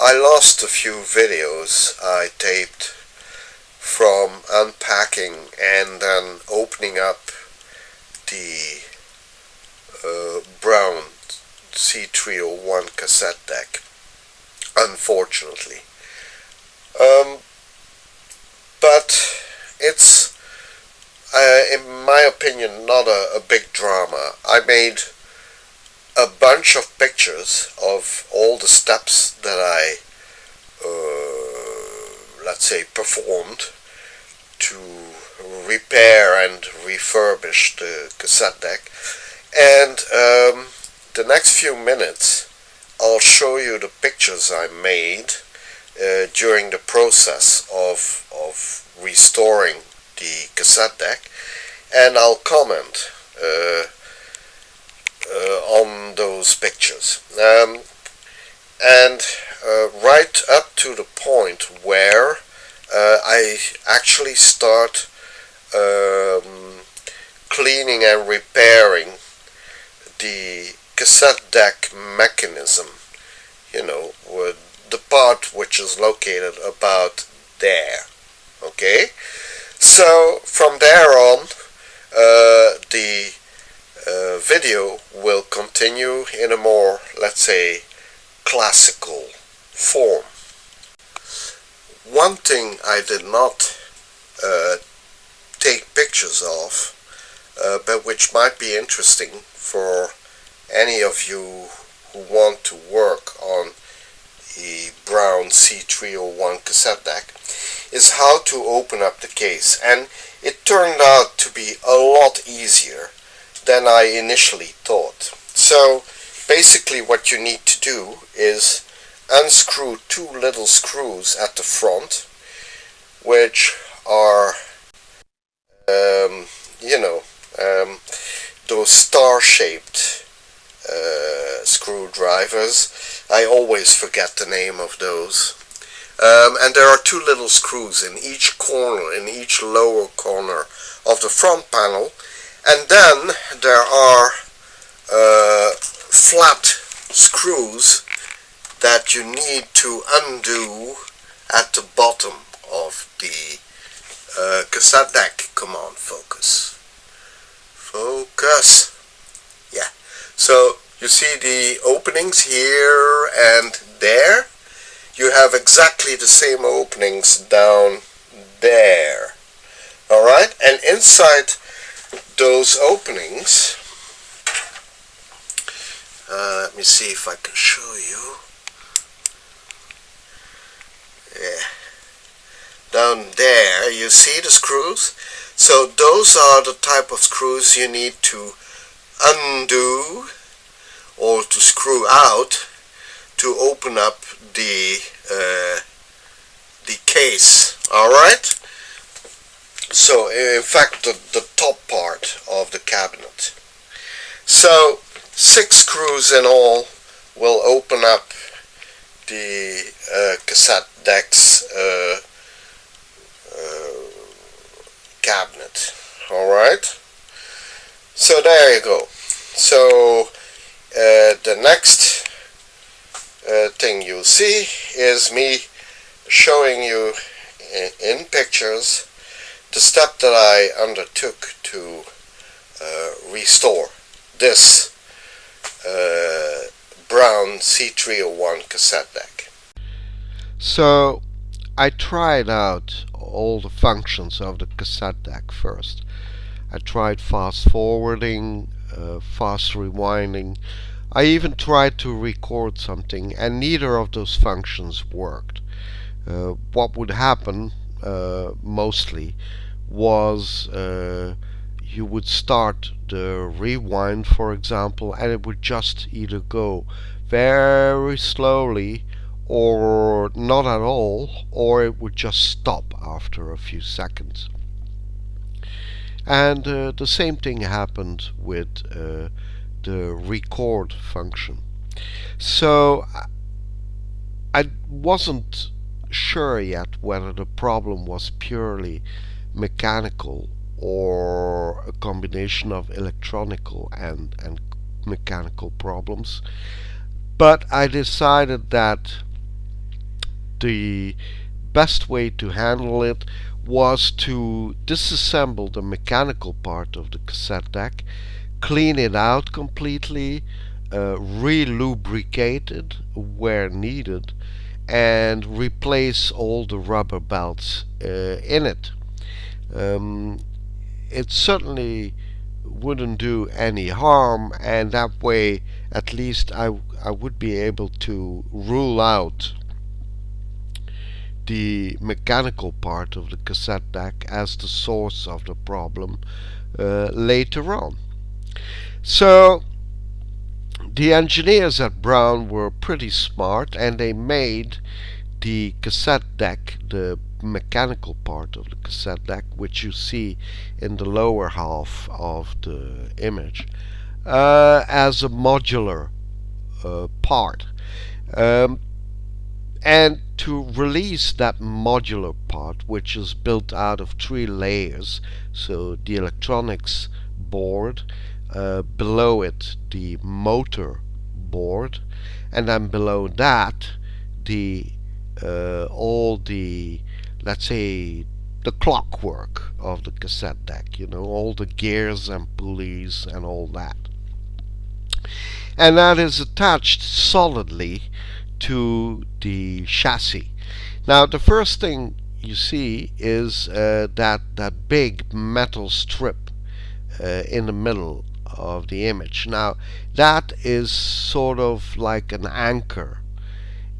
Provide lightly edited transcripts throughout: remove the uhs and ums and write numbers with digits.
I lost a few videos I taped from unpacking and then opening up the Braun C-301 cassette deck, unfortunately. But it's, in my opinion, not a big drama. I made a bunch of pictures of all the steps that I, let's say, performed to repair and refurbish the cassette deck. And the next few minutes I'll show you the pictures I made during the process of restoring the cassette deck, and I'll comment on those pictures. And right up to the point where I actually start cleaning and repairing the cassette deck mechanism, with the part which is located about there. Okay, so from there on the video will continue in a more, let's say, classical form. One thing I did not take pictures of, but which might be interesting for any of you who want to work on the Braun C-301 cassette deck, is how to open up the case. And it turned out to be a lot easier than I initially thought. So basically what you need to do is unscrew two little screws at the front, which are those star-shaped screwdrivers. I always forget the name of those. And there are two little screws in each corner, in each lower corner of the front panel. And then there are flat screws that you need to undo at the bottom of the cassette deck. Come on, focus. Focus. Yeah. So you see the openings here and there. You have exactly the same openings down there. Alright? And inside those openings, let me see if I can show you. Yeah. Down there, you see the screws? So those are the type of screws you need to undo or to screw out to open up the case. Alright? So in fact the top part of the cabinet. So 6 screws in all will open up the cassette deck's cabinet. Alright? So there you go. So the next thing you'll see is me showing you in pictures the step that I undertook to restore this Braun C-301 cassette deck. So I tried out all the functions of the cassette deck first. I tried fast forwarding, fast rewinding. I even tried to record something, and neither of those functions worked. What would happen mostly was you would start the rewind, for example, and it would just either go very slowly or not at all, or it would just stop after a few seconds. And the same thing happened with the record function. So I wasn't sure yet whether the problem was purely mechanical or a combination of electronical and mechanical problems, but I decided that the best way to handle it was to disassemble the mechanical part of the cassette deck, clean it out completely, re-lubricate it where needed, and replace all the rubber belts in it. Um, it certainly wouldn't do any harm, and that way at least I would be able to rule out the mechanical part of the cassette deck as the source of the problem later on. So the engineers at Braun were pretty smart, and they made the cassette deck, the mechanical part of the cassette deck, which you see in the lower half of the image, as a modular part. Um, and to release that modular part, which is built out of 3 layers, so the electronics board, below it the motor board, and then below that the all the, let's say, the clockwork of the cassette deck, all the gears and pulleys and all that. And that is attached solidly to the chassis. Now the first thing you see is that big metal strip in the middle of the image. Now that is sort of like an anchor,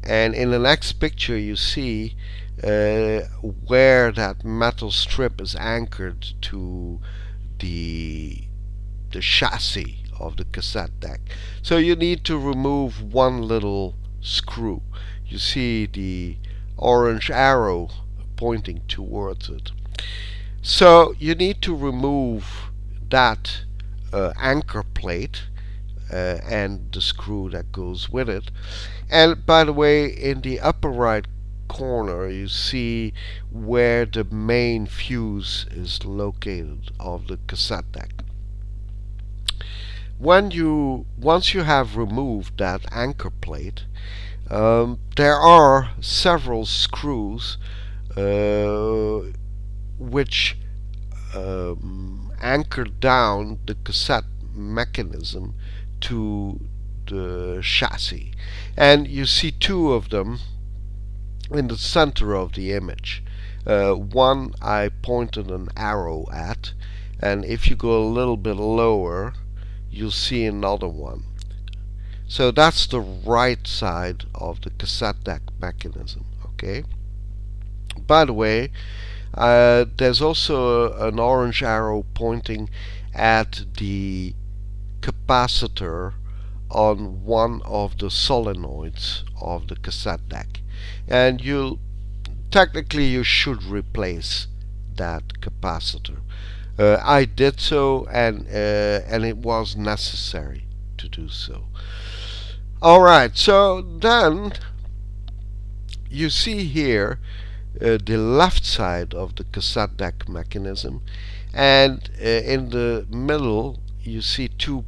and in the next picture you see where that metal strip is anchored to the chassis of the cassette deck. So you need to remove one little screw. You see the orange arrow pointing towards it. So you need to remove that anchor plate and the screw that goes with it. And by the way, in the upper right corner you see where the main fuse is located of the cassette deck. Once you have removed that anchor plate, there are several screws which anchor down the cassette mechanism to the chassis, and you see 2 of them in the center of the image. One I pointed an arrow at, and if you go a little bit lower you'll see another one. So that's the right side of the cassette deck mechanism. Okay. By the way, there's also an orange arrow pointing at the capacitor on one of the solenoids of the cassette deck, and technically you should replace that capacitor. I did so, and it was necessary to do so. Alright, so then you see here the left side of the cassette deck mechanism, and in the middle you see 2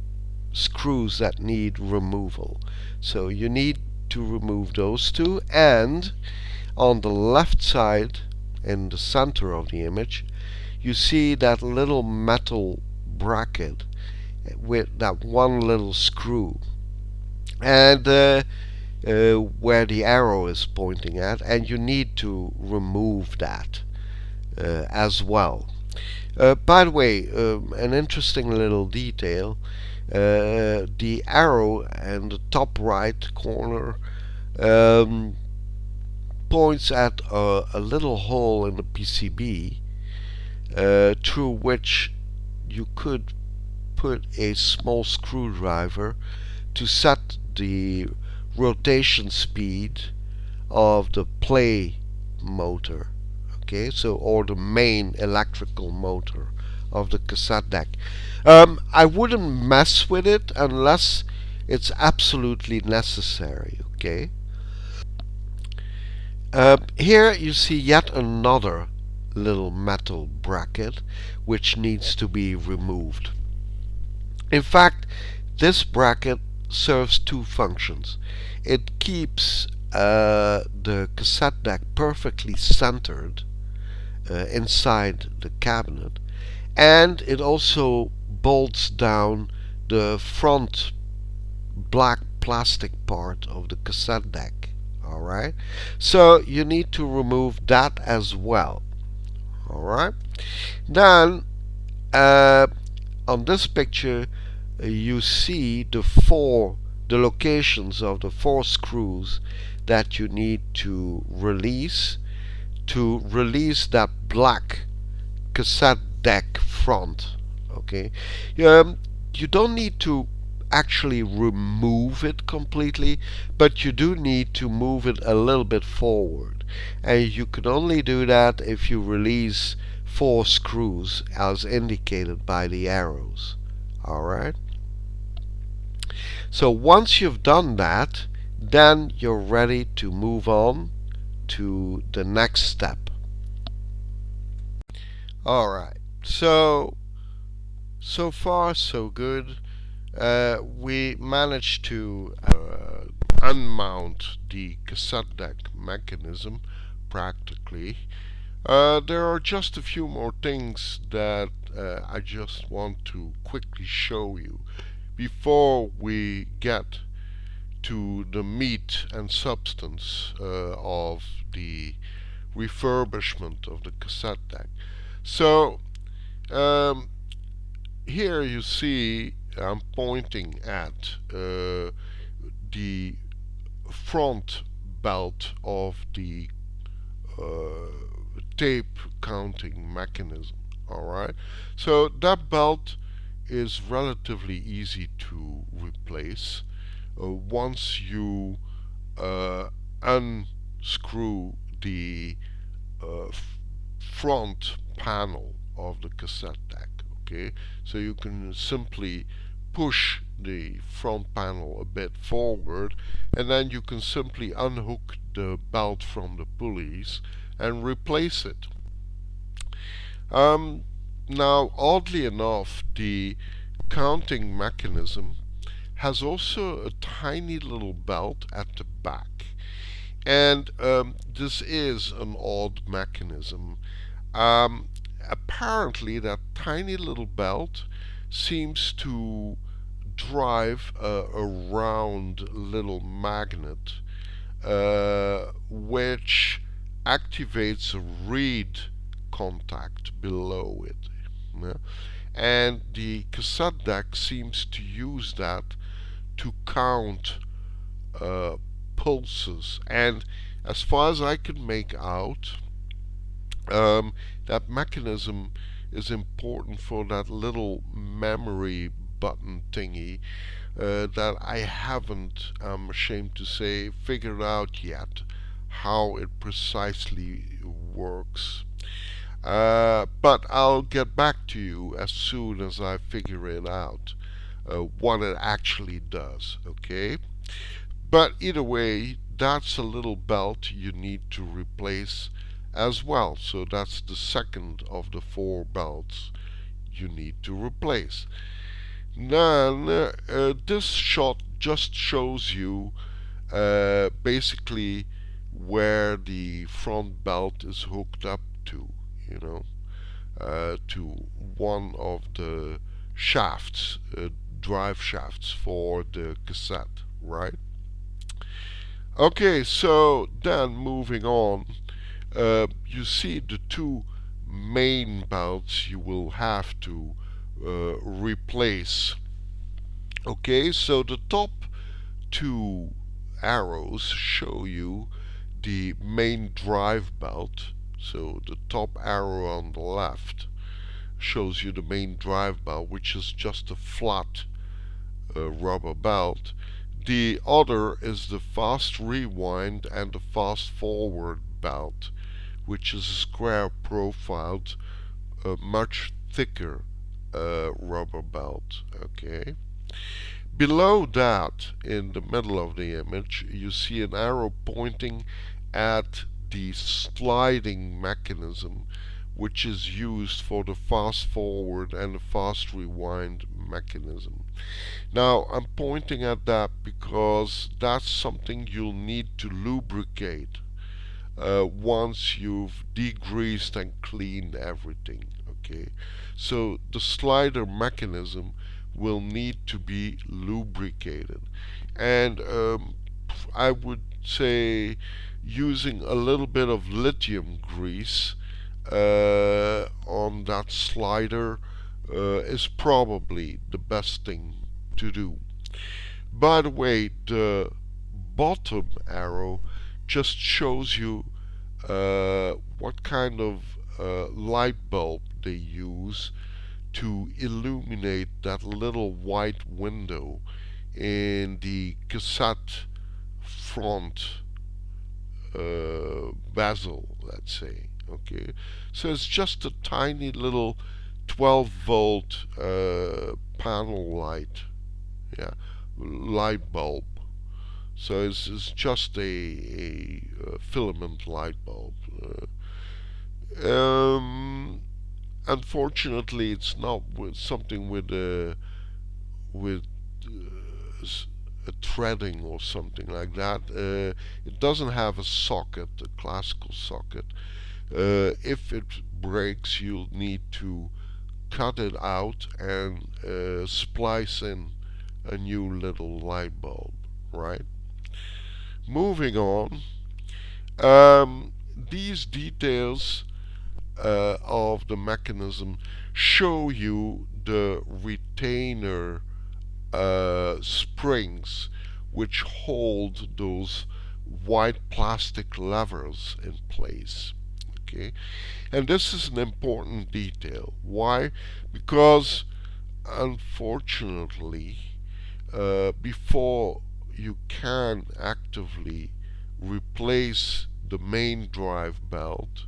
screws that need removal. So you need to remove those 2, and on the left side in the center of the image you see that little metal bracket with that one little screw, and where the arrow is pointing at, and you need to remove that as well. By the way, an interesting little detail, the arrow in the top right corner points at a little hole in the PCB through which you could put a small screwdriver to set the rotation speed of the play motor, okay, so, or the main electrical motor of the cassette deck. I wouldn't mess with it unless it's absolutely necessary, okay. Here you see yet another little metal bracket which needs to be removed. In fact, this bracket serves 2 functions. It keeps the cassette deck perfectly centered inside the cabinet, and it also bolts down the front black plastic part of the cassette deck. Alright, so you need to remove that as well. Alright, then on this picture you see the locations of the 4 screws that you need to release that black cassette deck front. Okay, you don't need to actually remove it completely, but you do need to move it a little bit forward, and you can only do that if you release 4 screws as indicated by the arrows. Alright, so once you've done that, then you're ready to move on to the next step. Alright, so far so good. We managed to unmount the cassette deck mechanism practically. There are just a few more things that I just want to quickly show you before we get to the meat and substance of the refurbishment of the cassette deck. So here you see I'm pointing at the front belt of the tape counting mechanism. Alright, so that belt is relatively easy to replace once you unscrew the front panel of the cassette deck. Okay, so you can simply push the front panel a bit forward, and then you can simply unhook the belt from the pulleys and replace it. Now, oddly enough, the counting mechanism has also a tiny little belt at the back, and this is an odd mechanism. Apparently that tiny little belt seems to drive a round little magnet which activates a reed contact below it. Yeah? And the cassette deck seems to use that to count pulses, and as far as I can make out, that mechanism is important for that little memory button thingy that I haven't, I'm ashamed to say, figured out yet how it precisely works. But I'll get back to you as soon as I figure it out, what it actually does. Okay? But either way, that's a little belt you need to replace as well. So that's the second of the 4 belts you need to replace. Then this shot just shows you basically where the front belt is hooked up to, to one of the shafts, drive shafts for the cassette, right? Okay, so then moving on, you see the 2 main belts you will have to replace. Okay, so the top 2 arrows show you the main drive belt. So the top arrow on the left shows you the main drive belt, which is just a flat rubber belt. The other is the fast rewind and the fast forward belt, which is a square profiled, much thicker rubber belt. Okay. Below that, in the middle of the image, you see an arrow pointing at the sliding mechanism, which is used for the fast forward and the fast rewind mechanism. Now I'm pointing at that because that's something you'll need to lubricate once you've degreased and cleaned everything. Okay, so the slider mechanism will need to be lubricated, and I would say using a little bit of lithium grease on that slider is probably the best thing to do. By the way, the bottom arrow just shows you what kind of light bulb they use to illuminate that little white window in the cassette front bezel, let's say. Okay, so it's just a tiny little 12-volt panel light, yeah, light bulb. So it's just a filament light bulb. Unfortunately, it's not with something with with a threading or something like that. It doesn't have a socket, a classical socket. If it breaks, you'll need to cut it out and splice in a new little light bulb, right? Moving on, these details of the mechanism show you the retainer springs which hold those white plastic levers in place. Okay, and this is an important detail. Why? Because unfortunately, before you can actively replace the main drive belt,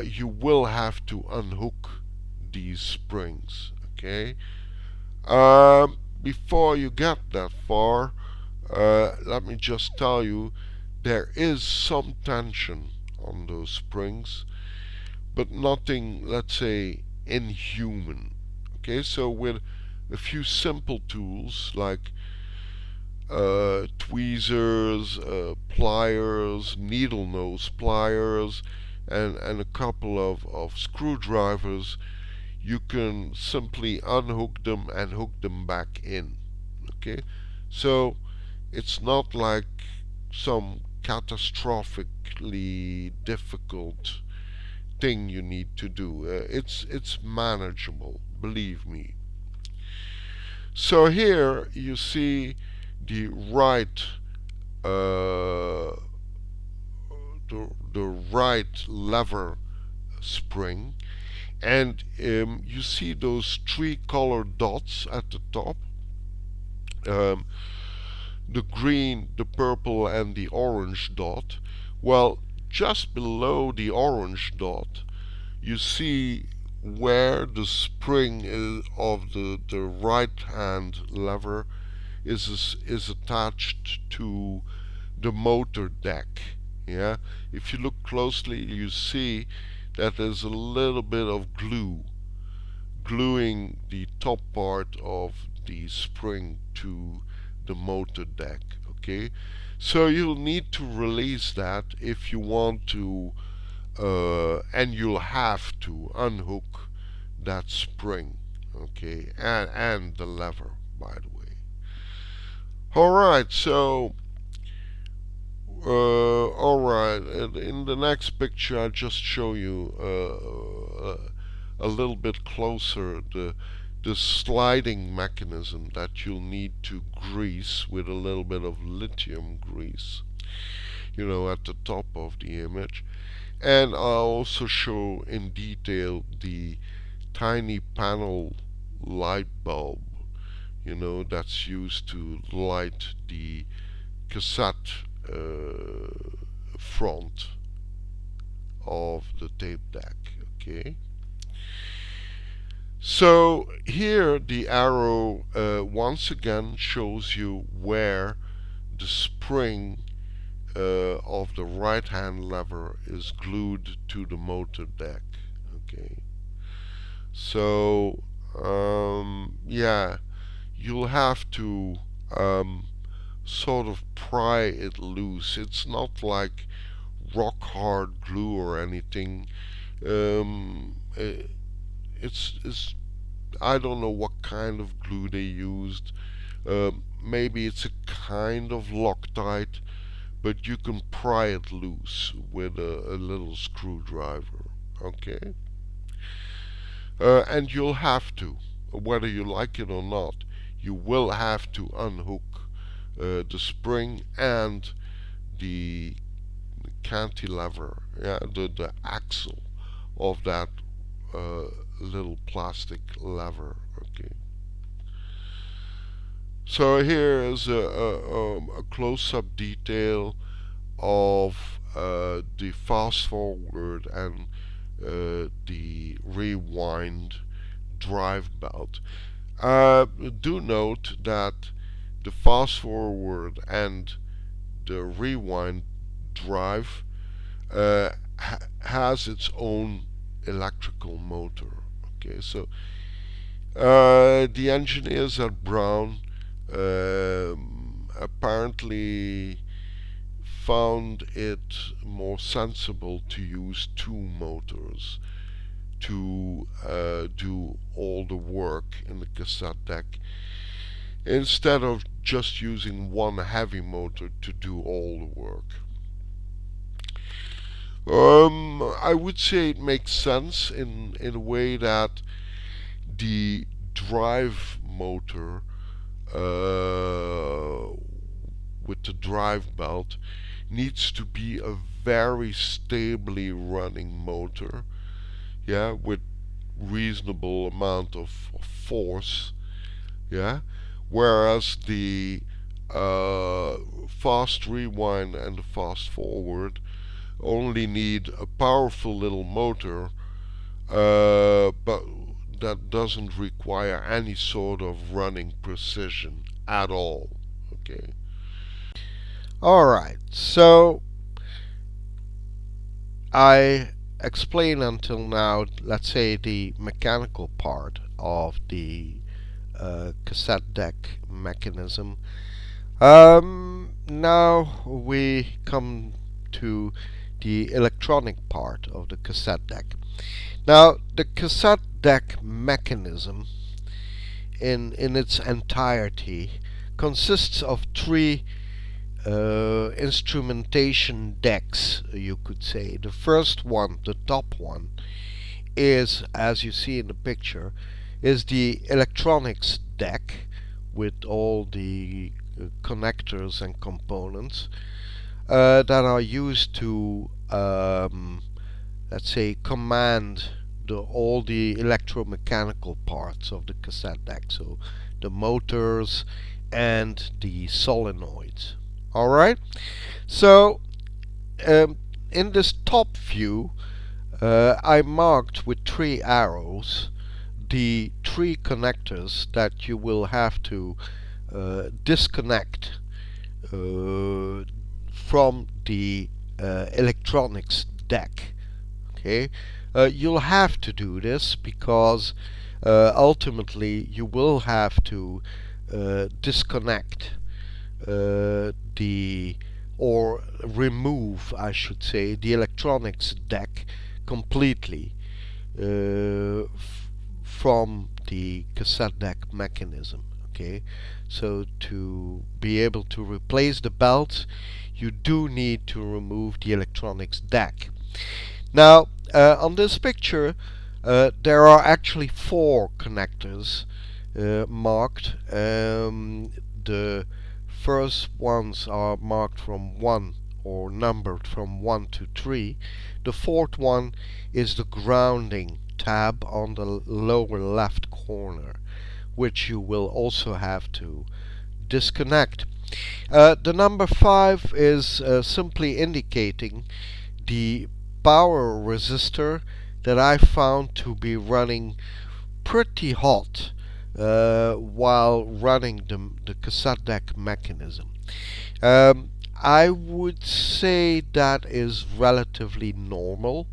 you will have to unhook these springs. Okay, before you get that far, let me just tell you there is some tension on those springs, but nothing, let's say, inhuman. Okay, so with a few simple tools like tweezers, pliers, needle nose pliers, and a couple of screwdrivers, you can simply unhook them and hook them back in. Okay, so it's not like some catastrophically difficult thing you need to do. It's manageable, believe me. So here you see the right the right lever spring, and you see those three colored dots at the top, the green, the purple, and the orange dot. Well, just below the orange dot you see where the spring of the right hand lever is attached to the motor deck. Yeah, if you look closely, you see that there's a little bit of glue gluing the top part of the spring to the motor deck. Okay, so you'll need to release that if you want to, and you'll have to unhook that spring. Okay, and the lever, by the way. Alright, so alright, in the next picture I'll just show you a little bit closer the sliding mechanism that you'll need to grease with a little bit of lithium grease, at the top of the image. And I'll also show in detail the tiny panel light bulb, that's used to light the cassette front of the tape deck. Okay, so here the arrow once again shows you where the spring of the right hand lever is glued to the motor deck. Okay, so yeah, you'll have to sort of pry it loose. It's not like rock hard glue or anything. It's I don't know what kind of glue they used. Maybe it's a kind of Loctite, but you can pry it loose with a little screwdriver. Okay, and you'll have to, whether you like it or not, you will have to unhook the spring and the cantilever, yeah, the axle of that little plastic lever. Okay. So here is a close-up detail of the fast forward and the rewind drive belt. Do note that the fast forward and the rewind drive has its own electrical motor. Okay, so the engineers at Braun apparently found it more sensible to use two motors to do all the work in the cassette deck instead of just using one heavy motor to do all the work. I would say it makes sense in a way that the drive motor with the drive belt needs to be a very stably running motor, yeah, with reasonable amount of force, yeah, whereas the fast rewind and the fast forward only need a powerful little motor, but that doesn't require any sort of running precision at all. Okay. Alright, so I explained until now, let's say, the mechanical part of the cassette deck mechanism. Now we come to the electronic part of the cassette deck. Now, the cassette deck mechanism in its entirety consists of three instrumentation decks, you could say. The first one, the top one, is, as you see in the picture, is the electronics deck with all the connectors and components that are used to let's say command all the electromechanical parts of the cassette deck, so the motors and the solenoids. Alright, so in this top view I marked with 3 arrows the 3 connectors that you will have to disconnect from the electronics deck. Okay, you'll have to do this because ultimately you will have to disconnect or remove, I should say, the electronics deck completely from the cassette deck mechanism. Okay, so to be able to replace the belts, you do need to remove the electronics deck. Now, on this picture, there are actually 4 connectors marked. The first ones are marked from 1 or numbered from 1 to 3. The fourth one is the grounding tab on the lower left corner, which you will also have to disconnect. The number 5 is simply indicating the power resistor that I found to be running pretty hot while running the cassette deck mechanism. I would say that is relatively normal.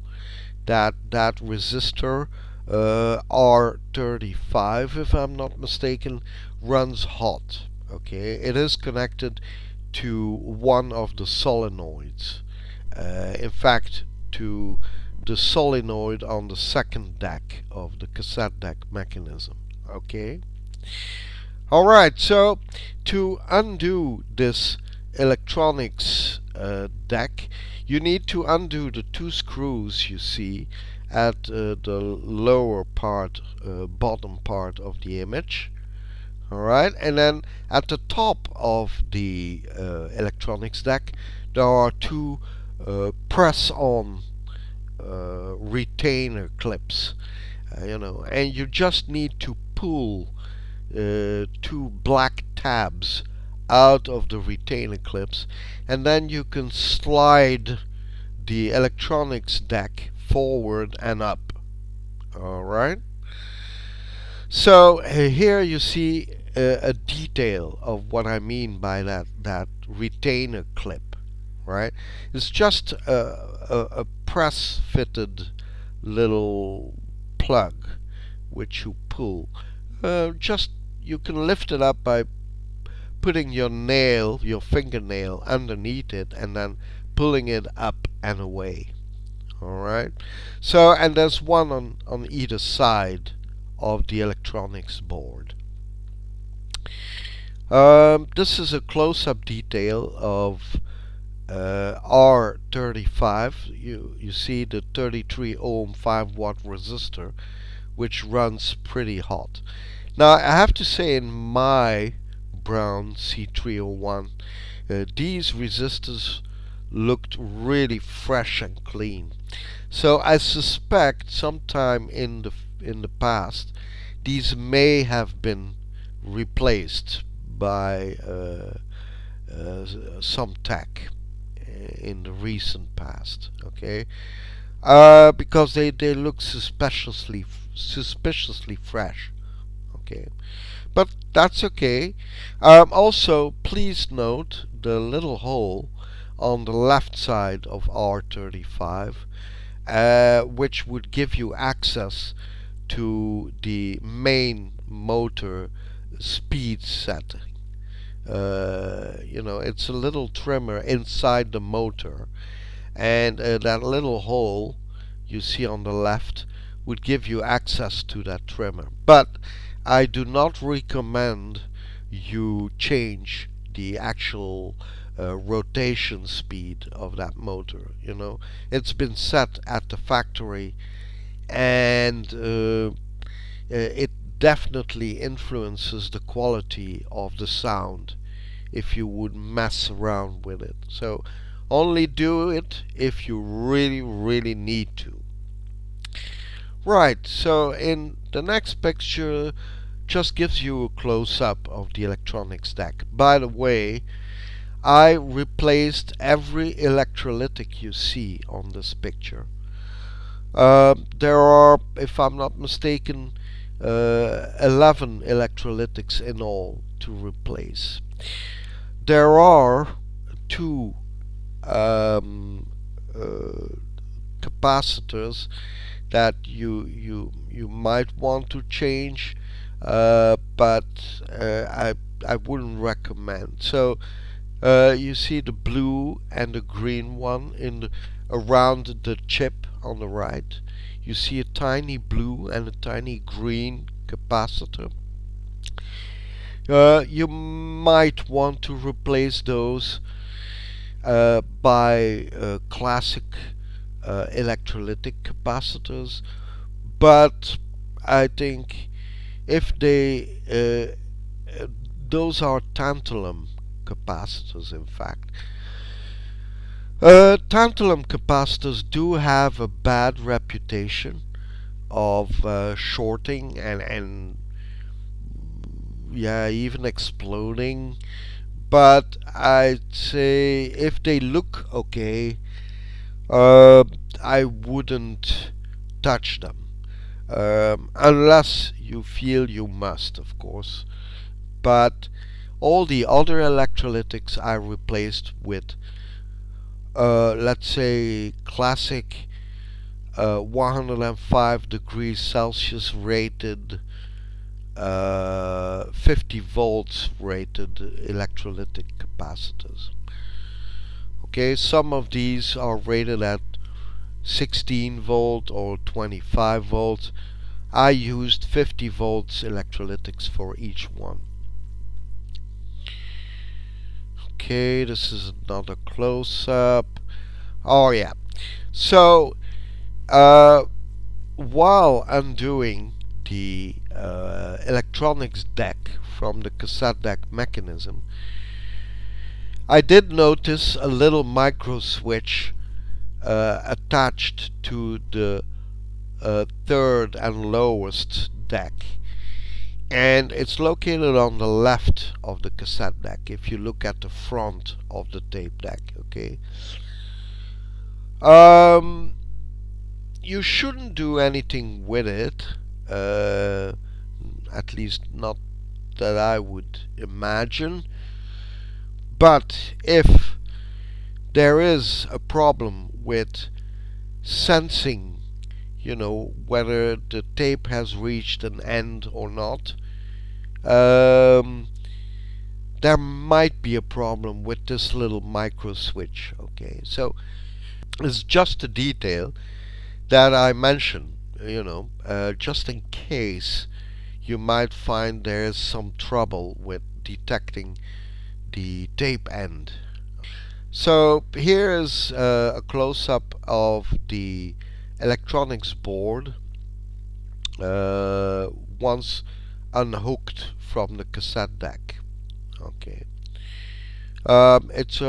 That resistor R35, if I'm not mistaken, runs hot. Okay, it is connected to one of the solenoids. In fact, to the solenoid on the second deck of the cassette deck mechanism. Okay. Alright, so to undo this electronics deck, you need to undo the two screws you see at the lower part, bottom part of the image. Alright, and then at the top of the electronics deck, there are two press-on retainer clips, and you just need to pull two black tabs out of the retainer clips, and then you can slide the electronics deck forward and up. Alright, so here you see a detail of what I mean by that retainer clip. Right, it's just a press fitted little plug which you pull. Just you can lift it up by putting your fingernail underneath it, and then pulling it up and away. Alright, so, and there's one on either side of the electronics board. This is a close-up detail of R35. You see the 33 ohm 5 watt resistor, which runs pretty hot. Now I have to say, in my Braun C-301, these resistors looked really fresh and clean. So I suspect sometime in the past these may have been replaced by some tech in the recent past. Okay, because they look suspiciously fresh. Okay, but that's okay. Also, please note the little hole on the left side of R35, which would give you access to the main motor speed setting. It's a little trimmer inside the motor, and that little hole you see on the left would give you access to that trimmer. But I do not recommend you change the actual rotation speed of that motor. It's been set at the factory, and it definitely influences the quality of the sound if you would mess around with it. So only do it if you really need to. Right, so in the next picture just gives you a close-up of the electronics deck. By the way, I replaced every electrolytic you see on this picture. There are, if I'm not mistaken, 11 electrolytics in all to replace. There are two capacitors that you might want to change, but I wouldn't recommend. So you see the blue and the green one around the chip on the right. You see a tiny blue and a tiny green capacitor. You might want to replace those by classic electrolytic capacitors, but I think if those are tantalum capacitors, in fact. Tantalum capacitors do have a bad reputation of shorting and even exploding, but I'd say if they look okay, I wouldn't touch them, unless you feel you must, of course. But All the other electrolytics I replaced with, let's say, classic 105 degrees Celsius rated, 50 volts rated electrolytic capacitors. Okay, some of these are rated at 16 volt or 25 volts. I used 50 volts electrolytics for each one. Okay, this is another close-up. Oh yeah. So while undoing the electronics deck from the cassette deck mechanism, I did notice a little micro switch attached to the third and lowest deck, and it's located on the left of the cassette deck if you look at the front of the tape deck. Okay, you shouldn't do anything with it, at least not that I would imagine. But if there is a problem with sensing, whether the tape has reached an end or not, there might be a problem with this little micro switch. Okay, so it's just a detail that I mentioned, just in case you might find there is some trouble with detecting the tape end. So here is a close-up of the electronics board once unhooked from the cassette deck. Okay, it's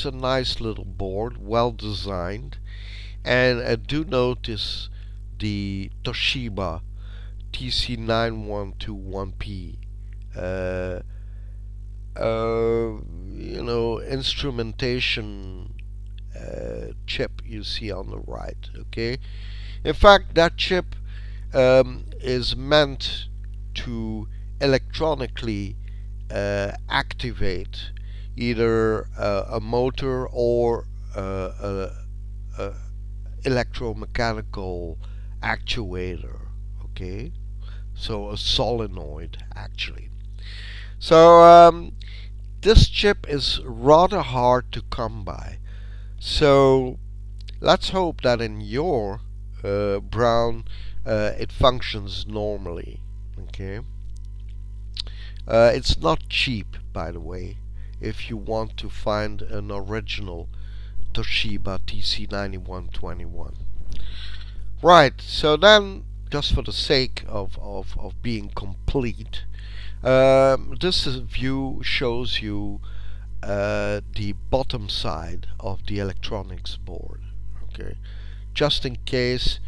a nice little board, well designed, and do notice the Toshiba TC9121P instrumentation chip you see on the right. Okay, in fact that chip is meant to electronically activate either a motor or a electromechanical actuator. Okay, so a solenoid actually. So this chip is rather hard to come by. So let's hope that in your Braun it functions normally. Okay, it's not cheap, by the way, if you want to find an original Toshiba TC9121. Right, so then, just for the sake of being complete, this view shows you the bottom side of the electronics board. Okay, just in case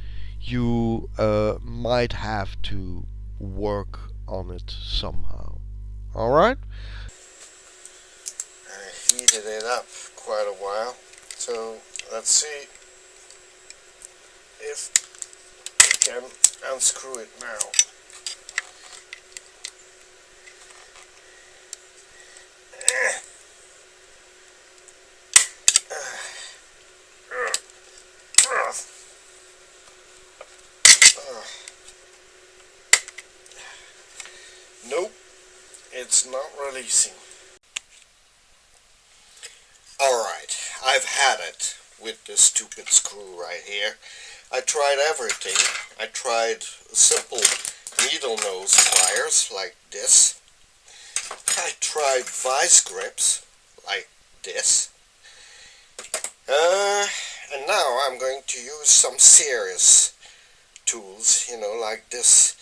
you might have to work on it somehow. Alright? I heated it up quite a while, so let's see if we can unscrew it now. Nope, it's not releasing. Alright, I've had it with this stupid screw right here. I tried everything. I tried simple needle nose pliers like this. I tried vice grips like this. And now I'm going to use some serious tools, like this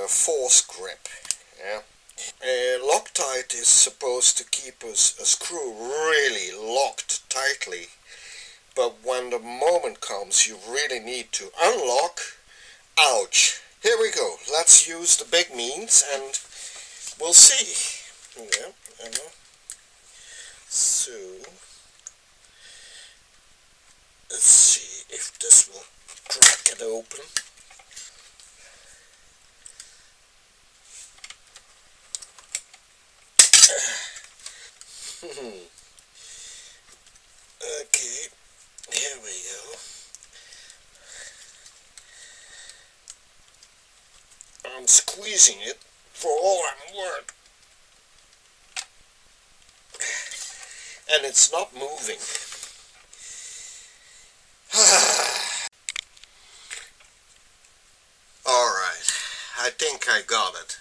force grip. Yeah. Loctite is supposed to keep a screw really locked tightly, but when the moment comes you really need to unlock. Ouch! Here we go. Let's use the big means and we'll see. Yeah, so let's see if this will crack it open. Okay, here we go. I'm squeezing it for all I'm worth, and it's not moving. Alright, I think I got it.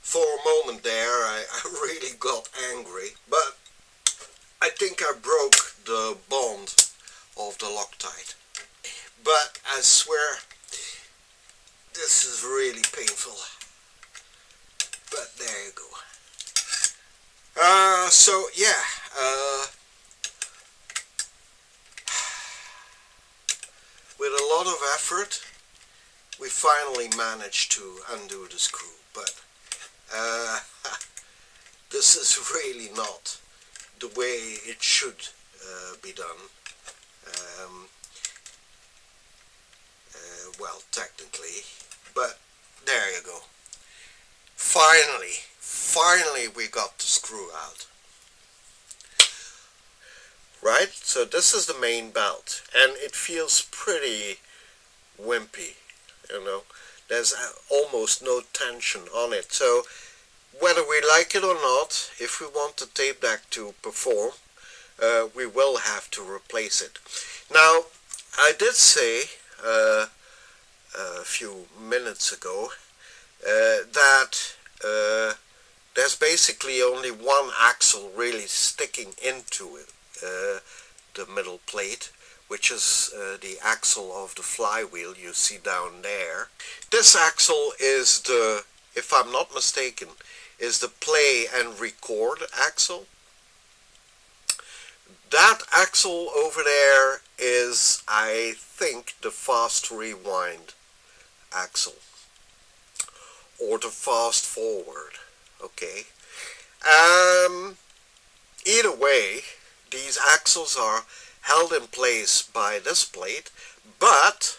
For a moment there, I really got angry, but I think I broke the bond of the Loctite. But I swear, this is really painful. But there you go. So yeah, with a lot of effort, we finally managed to undo the screw. But this is really not the way it should be done. Well, technically, but there you go. Finally we got the screw out. Right, so this is the main belt, and it feels pretty wimpy, you know. There's almost no tension on it, so whether we like it or not, if we want the tape deck to perform, we will have to replace it. Now, I did say a few minutes ago that there's basically only one axle really sticking into it, the middle plate, which is the axle of the flywheel you see down there. This axle is the, if I'm not mistaken, is the play and record axle. That axle over there is, I think, the fast rewind axle, or the fast forward. Okay. Either way, these axles are held in place by this plate, but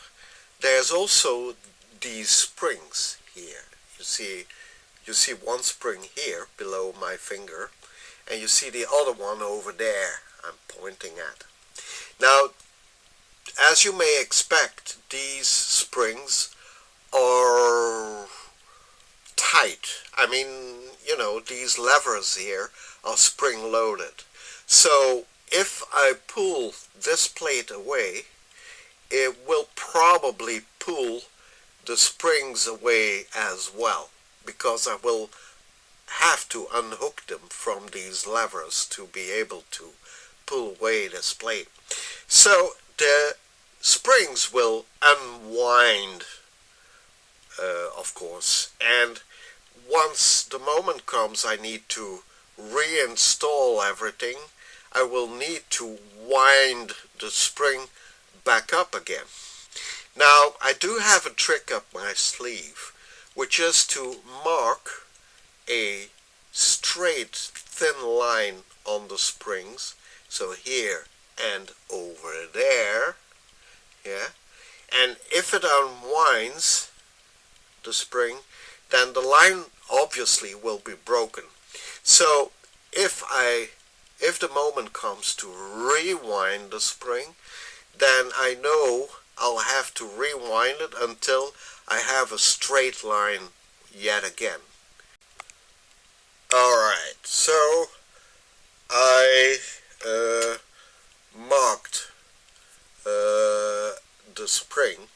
there's also these springs here. You see one spring here below my finger, and you see the other one over there I'm pointing at. Now, as you may expect, these springs are tight. I mean, you know, these levers here are spring loaded. So if I pull this plate away, it will probably pull the springs away as well, because I will have to unhook them from these levers to be able to pull away this plate. So the springs will unwind, of course, and once the moment comes I need to reinstall everything, I will need to wind the spring back up again. Now, I do have a trick up my sleeve, which is to mark a straight thin line on the springs, so here and over there, yeah, and if it unwinds the spring, then the line obviously will be broken. So if the moment comes to rewind the spring, then I know I'll have to rewind it until I have a straight line yet again. Alright, so I marked the spring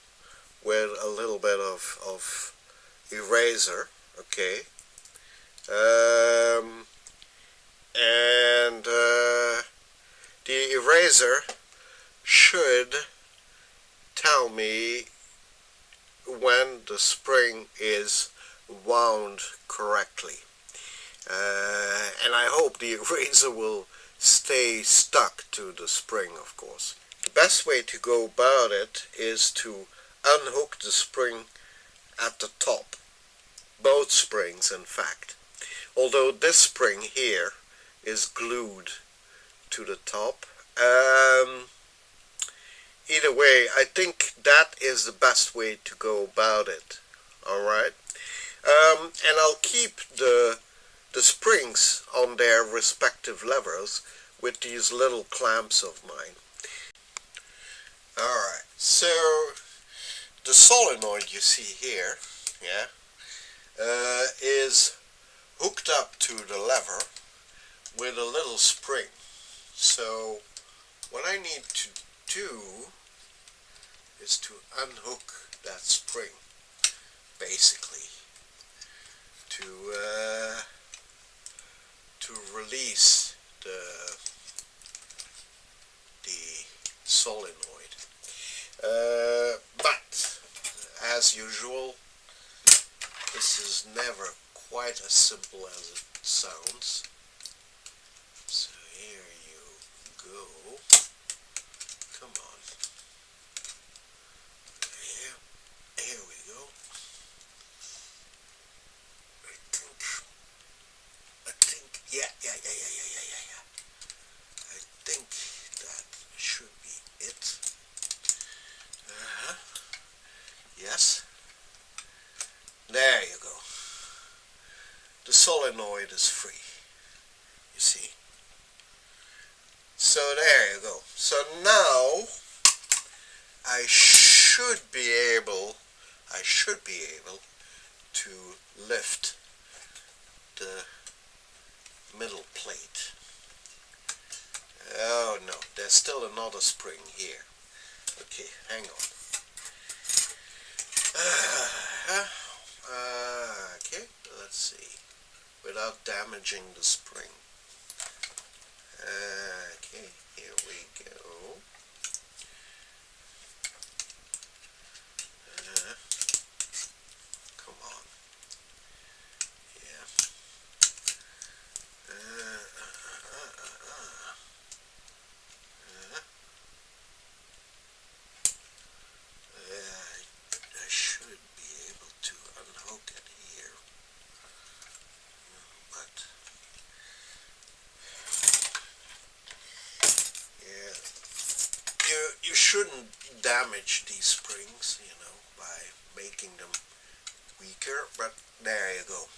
with a little bit of eraser, okay, and the eraser should tell me when the spring is wound correctly, and I hope the eraser will stay stuck to the spring, of course. The best way to go about it is to unhook the spring at the top, both springs in fact, although this spring here is glued to the top. Either way, I think that is the best way to go about it. Alright, and I'll keep the the springs on their respective levers with these little clamps of mine. Alright, so the solenoid you see here, yeah, is hooked up to the lever with a little spring. So what I need to do is to unhook that spring, basically, to release the solenoid. But as usual, this is never quite as simple as it sounds. So here you go. Come on. Here we go. I think, yeah. I think that should be it. Yes. There you go. The solenoid is free. You see? So there you go. So now I should be able to lift the middle plate. Oh no, there's still another spring here. Okay, hang on. Okay, let's see. Without damaging the spring. Okay, here we go. Come on. Yeah. I should be able to unhook it here, but yeah, you shouldn't damage these springs, you know, by making them weaker. But there you go.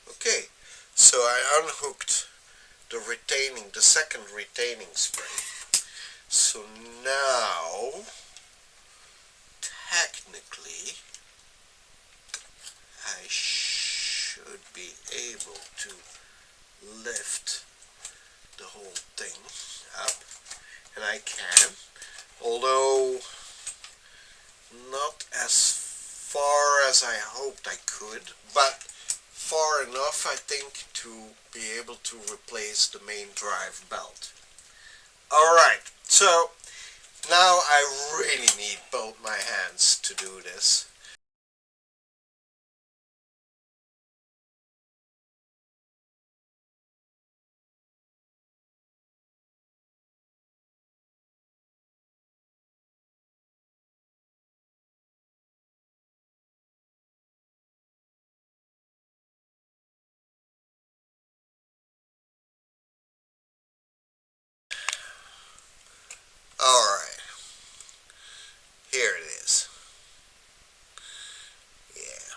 Okay, so I unhooked the second retaining spring. So now, technically, I should be able to lift the whole thing up, and I can, although not as far as I hoped I could, but far enough, I think, to be able to replace the main drive belt. Alright, so now I really need both my hands to do this. Alright, here it is. Yeah.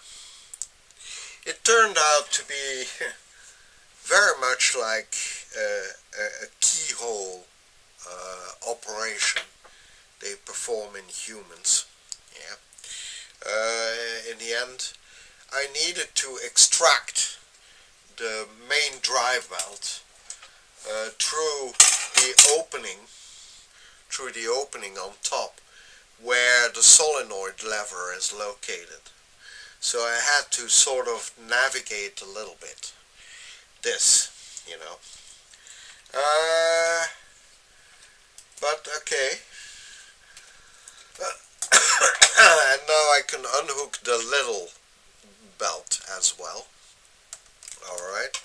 It turned out to be very much like a keyhole operation they perform in humans. Yeah. In the end, I needed to extract the main drive belt through the opening on top where the solenoid lever is located. So I had to sort of navigate a little bit. This, you know. But okay. And now I can unhook the little belt as well. Alright.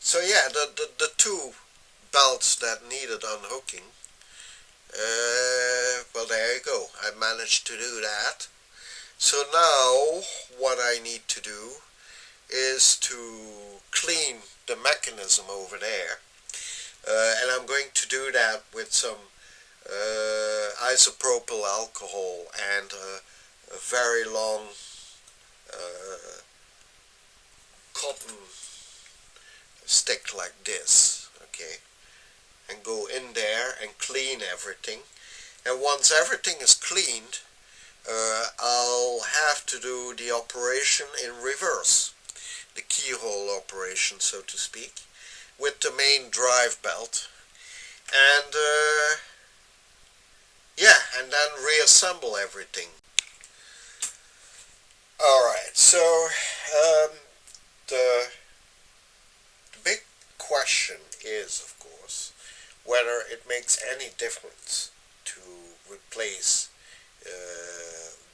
So yeah, the two belts that needed unhooking, well, there you go. I managed to do that. So now what I need to do is to clean the mechanism over there, and I'm going to do that with some isopropyl alcohol and a very long cotton stick like this, okay, and go in there and clean everything. And once everything is cleaned, I'll have to do the operation in reverse, the keyhole operation, so to speak, with the main drive belt, and yeah, and then reassemble everything. Alright, so the big question is, of course, whether it makes any difference to replace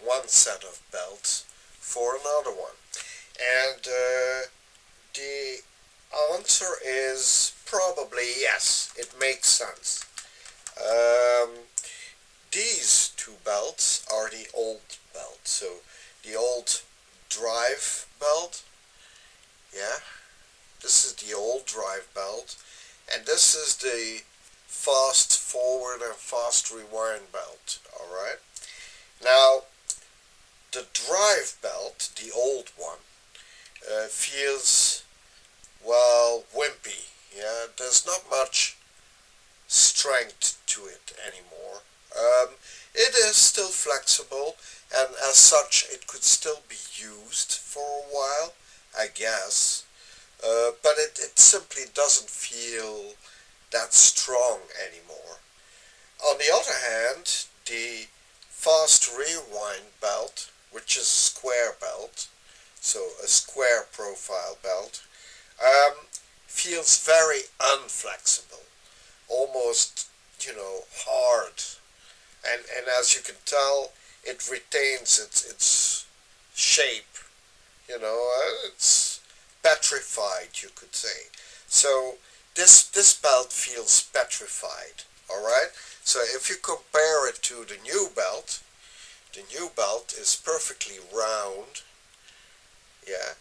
one set of belts for another one. And the answer is probably yes, it makes sense. These two belts are the old belt. So the old drive belt, yeah, this is the old drive belt, and this is the fast forward and fast rewind belt, alright? Now, the drive belt, the old one, feels, well, wimpy, yeah, there's not much strength to it anymore. It is still flexible, and as such it could still be used for a while, I guess, but it simply doesn't feel that strong anymore. On the other hand, the fast rewind belt, which is a square belt, so a square profile belt, feels very unflexible, almost, hard. And as you can tell, it retains its shape, it's petrified, you could say. So this belt feels petrified, alright? So if you compare it to the new belt is perfectly round, yeah.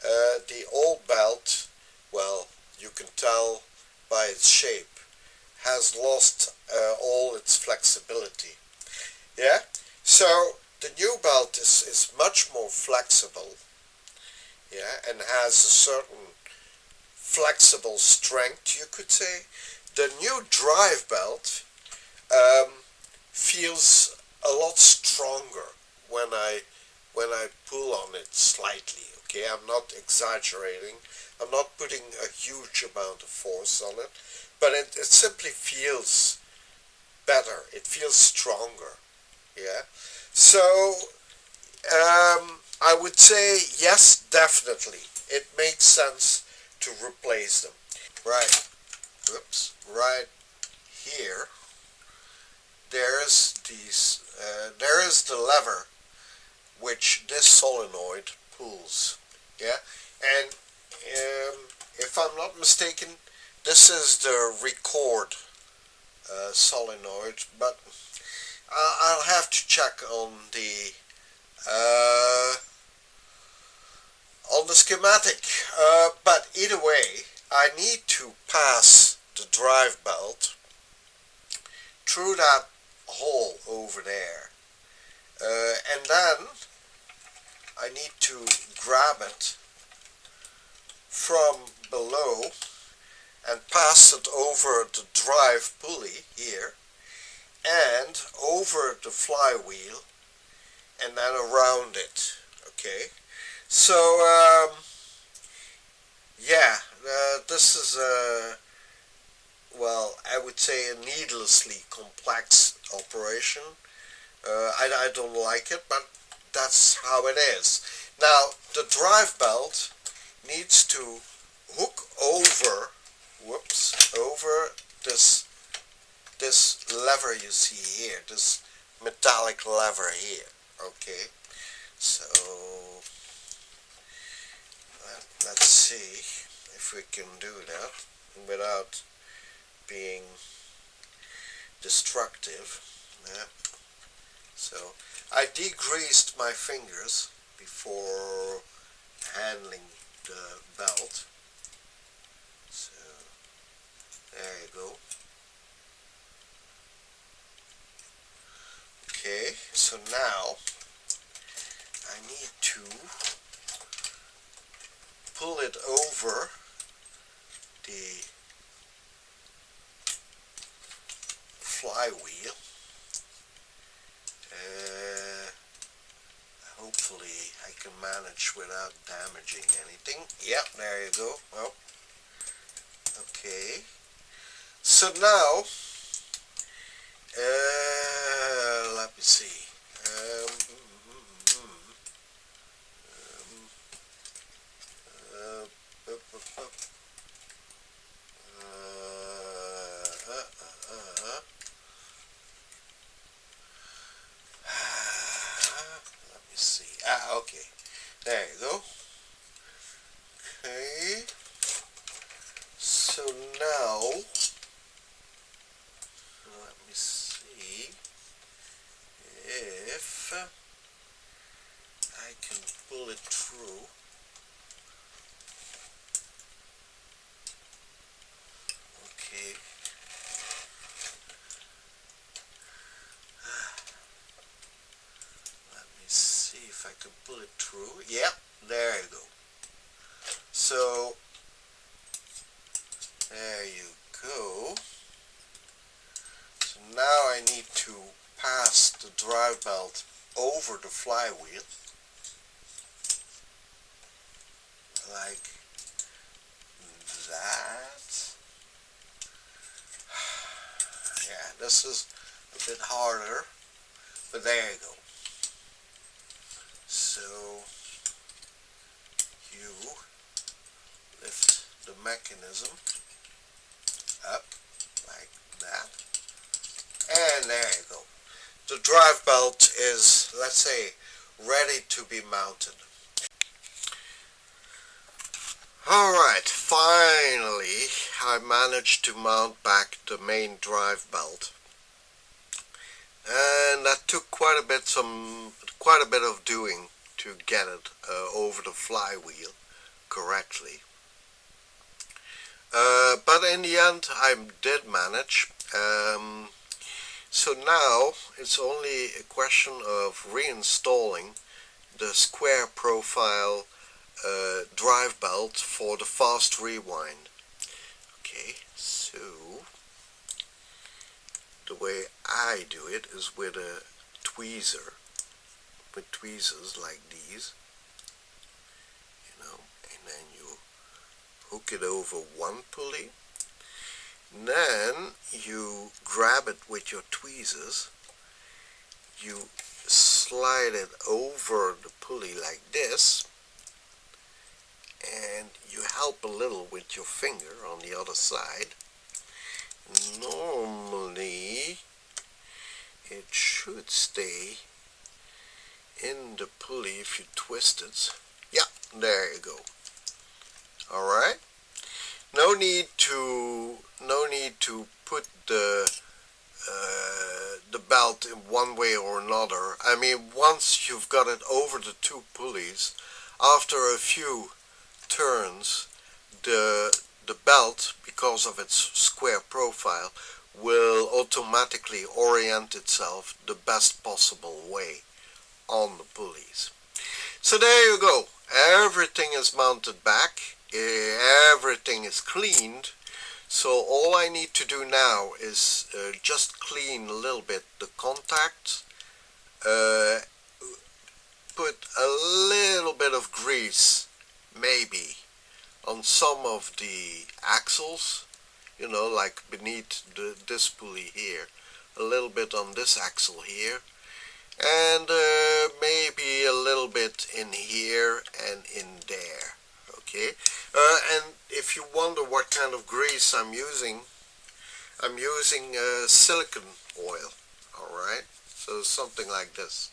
The old belt, well, you can tell by its shape, has lost all its flexibility. Yeah? So the new belt is much more flexible, yeah, and has a certain flexible strength, you could say. The new drive belt feels a lot stronger when I pull on it slightly. Okay, I'm not exaggerating. I'm not putting a huge amount of force on it, but it simply feels better. It feels stronger. Yeah. So I would say yes, definitely. It makes sense to replace them. Right. Oops. Right here, there is the lever which this solenoid pulls. Yeah. And if I'm not mistaken, this is the record solenoid, but I'll have to check uh, on the schematic. But either way, I need to pass the drive belt through that hole over there, and then I need to grab it from below and pass it over the drive pulley here and over the flywheel and then around it. Okay, so yeah, this is well, I would say a needlessly complex operation. I don't like it, but that's how it is. Now, the drive belt needs to hook over, over this lever you see here, this metallic lever here. Okay, so let's see if we can do that without being destructive. Yeah. So I degreased my fingers before handling the belt. So there you go. Okay, so now I need to pull it over the flywheel. Hopefully I can manage without damaging anything. Yep, there you go. Well, okay. So now, let me see. Let me see. Okay. There you go. Okay. So now, let me see if I can pull it through. Okay. Let me see if I can pull it through. Yep, there you go. So, there you go. So now I need to pass the drive belt over the flywheel. Like that. Yeah, this is a bit harder, but there you go. So you lift the mechanism up like that, and there you go. The drive belt is, let's say, ready to be mounted. Alright, finally I managed to mount back the main drive belt, and that took quite a bit of doing to get it over the flywheel correctly. But in the end I did manage. So now it's only a question of reinstalling the square profile drive belt for the fast rewind. Okay, so the way I do it is with a tweezer, with tweezers like these, you know, and then you hook it over one pulley, and then you grab it with your tweezers, you slide it over the pulley like this, and you help a little with your finger on the other side. Normally it should stay in the pulley if you twist it. Yeah, there you go. Alright, no need to put the belt in one way or another. I mean, once you've got it over the two pulleys, after a few turns, the belt, because of its square profile, will automatically orient itself the best possible way on the pulleys. So there you go. Everything is mounted back. Everything is cleaned. So all I need to do now is just clean a little bit the contacts, put a little bit of grease, maybe, on some of the axles, you know, like beneath this pulley here, a little bit on this axle here, and maybe a little bit in here and in there. Okay, and if you wonder what kind of grease I'm using silicone oil. Alright, so something like this,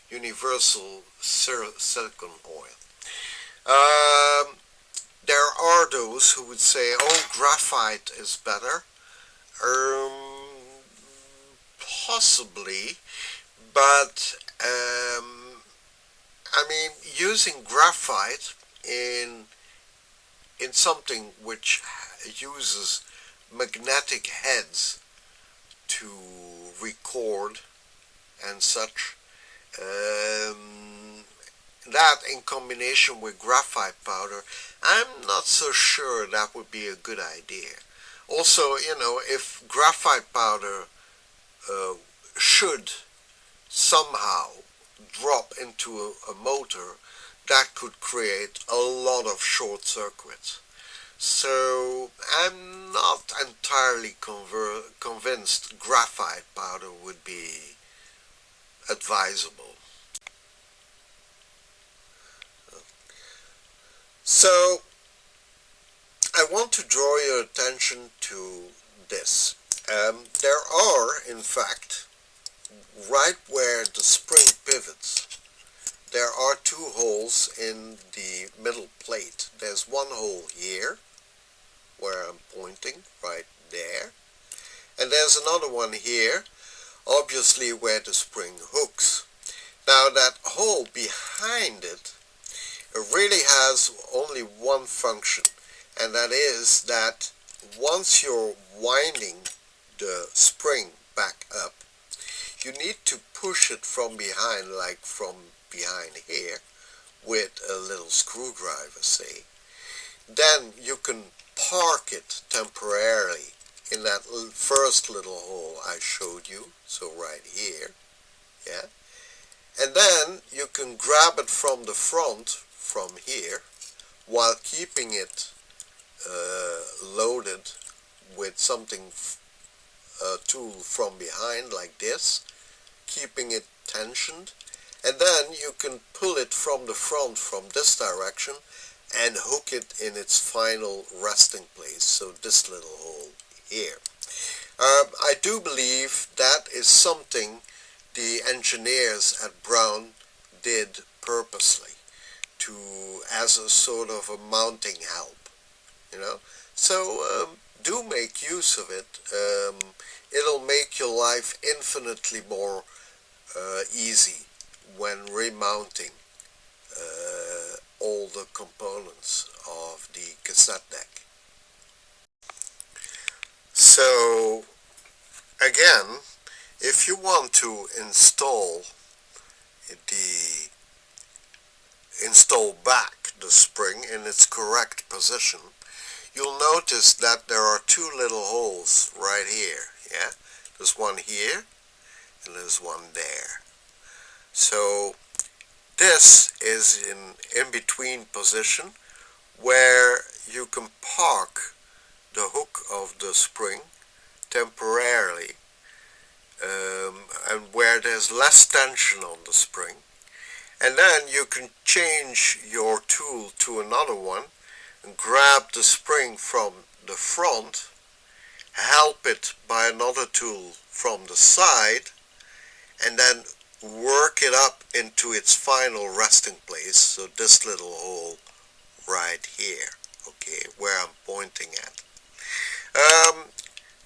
universal silicone oil. There are those who would say, oh, graphite is better. Possibly, but I mean, using graphite in something which uses magnetic heads to record and such, that in combination with graphite powder, I'm not so sure that would be a good idea. Also, if graphite powder uh, should somehow drop into a motor, that could create a lot of short circuits. So I'm not entirely convinced graphite powder would be advisable. So I want to draw your attention to this. There are, in fact, right where the spring pivots, there are two holes in the middle plate. There's one hole here, where I'm pointing, right there. And there's another one here, obviously where the spring hooks. Now that hole behind it really has only one function, and that is that once you're winding the spring back up, you need to push it from behind, like from behind here, with a little screwdriver, say. Then you can park it temporarily in that first little hole I showed you, so right here, yeah. And then you can grab it from the front, from here, while keeping it loaded with something, a tool from behind like this, keeping it tensioned, and then you can pull it from the front from this direction and hook it in its final resting place, so this little hole here. I do believe that is something the engineers at Braun did purposely, as a sort of a mounting help, So do make use of it. It'll make your life infinitely more easy when remounting all the components of the cassette deck. So again, if you want to install back the spring in its correct position, you'll notice that there are two little holes right here, yeah? There's one here and there's one there. So this is in between position where you can park the hook of the spring temporarily, and where there's less tension on the spring, and then you can change your tool to another one and grab the spring from the front, help it by another tool from the side, and then work it up into its final resting place, so this little hole right here, okay, where I'm pointing at.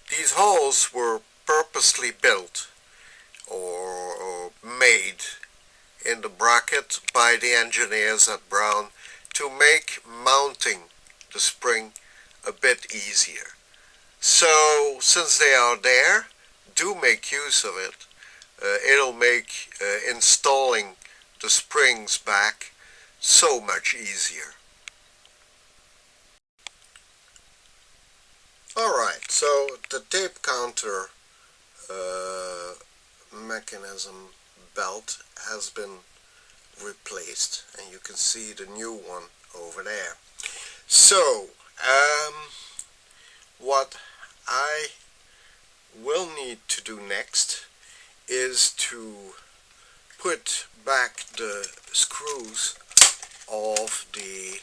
These holes were purposely built or made in the bracket by the engineers at Braun to make mounting the spring a bit easier. So since they are there, do make use of it. It'll make installing the springs back so much easier. Alright, so the tape counter mechanism belt has been replaced, and you can see the new one over there. So what I will need to do next is to put back the screws of the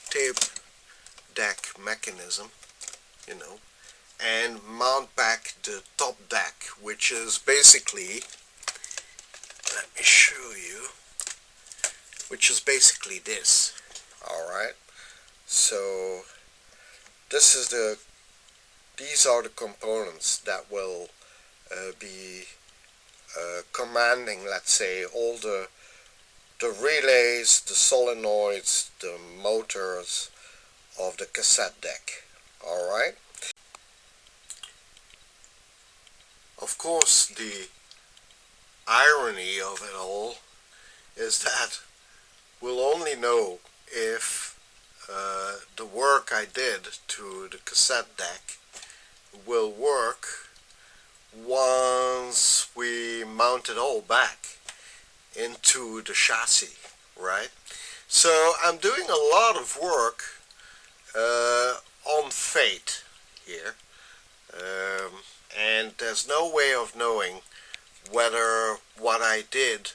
tape deck mechanism, and mount back the top deck, which is basically, let me show you, which is basically this. Alright, so these are the components that will be commanding, let's say, all the relays, the solenoids, the motors of the cassette deck. Alright. Of course, the irony of it all is that we'll only know if the work I did to the cassette deck will work once we mount it all back into the chassis, right? So I'm doing a lot of work on fate here, and there's no way of knowing whether what I did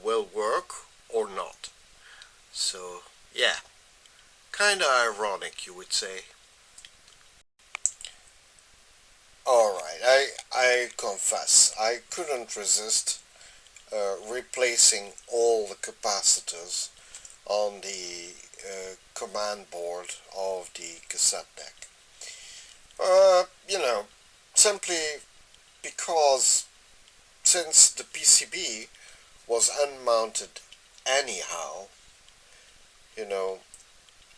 will work or not. So yeah, kinda ironic, you would say. Alright, I confess, I couldn't resist replacing all the capacitors on the command board of the cassette deck. You know, simply because since the PCB was unmounted anyhow, you know,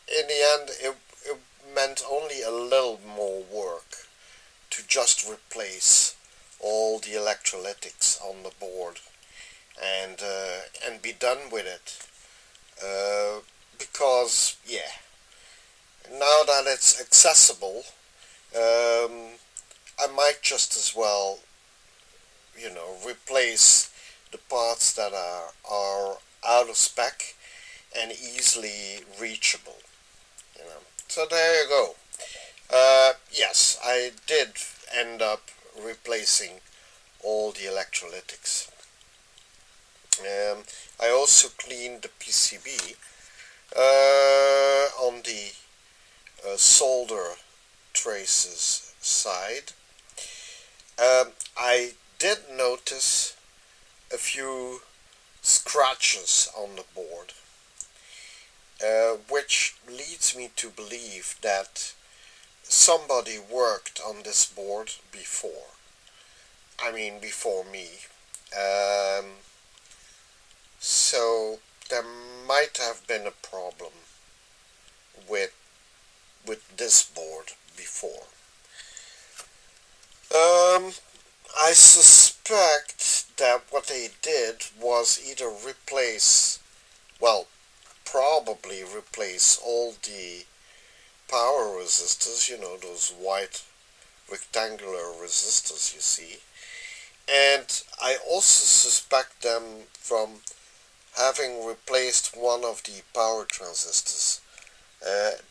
in the end it meant only a little more work to just replace all the electrolytics on the board and be done with it. Because yeah, now that it's accessible, I might just as well, you know, replace the parts that are out of spec and easily reachable, you know. So there you go. Yes, I did end up replacing all the electrolytics. I also cleaned the PCB on the solder traces side. I did notice a few scratches on the board, which leads me to believe that somebody worked on this board before. I mean, before me. So there might have been a problem with this board before. I suspect that what they did was either replace, well, probably replace all the power resistors, you know, those white rectangular resistors you see. And I also suspect them from having replaced one of the power transistors.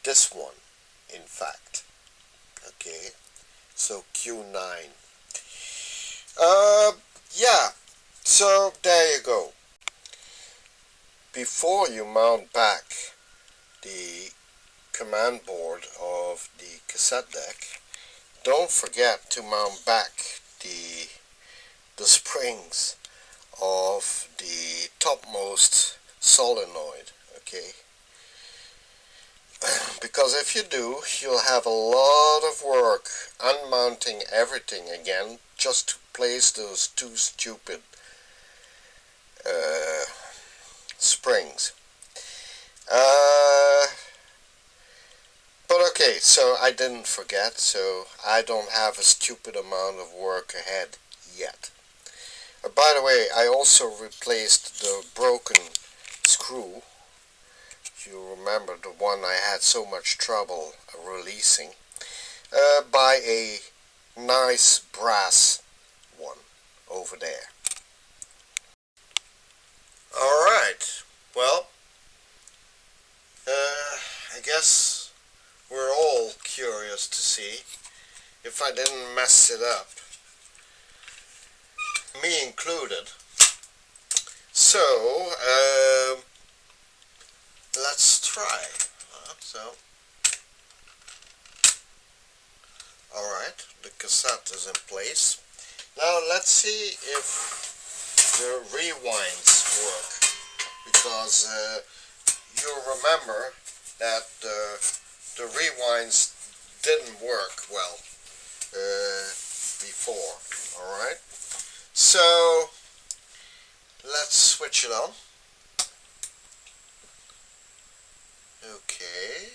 This one, in fact. Okay, so Q9. Yeah, so there you go. Before you mount back the command board of the cassette deck, don't forget to mount back the springs of the topmost solenoid, okay? Because if you do, you'll have a lot of work unmounting everything again just to place those two stupid springs. But okay, so I didn't forget, so I don't have a stupid amount of work ahead yet. By the way, I also replaced the broken screw. If you remember, the one I had so much trouble releasing, by a nice brass one over there. Alright, well, I guess we're all curious to see if I didn't mess it up, me included. So, let's try. Alright, the cassette is in place. Now let's see if the rewinds work, because you remember that the rewinds didn't work well before. Alright, so let's switch it on. Okay,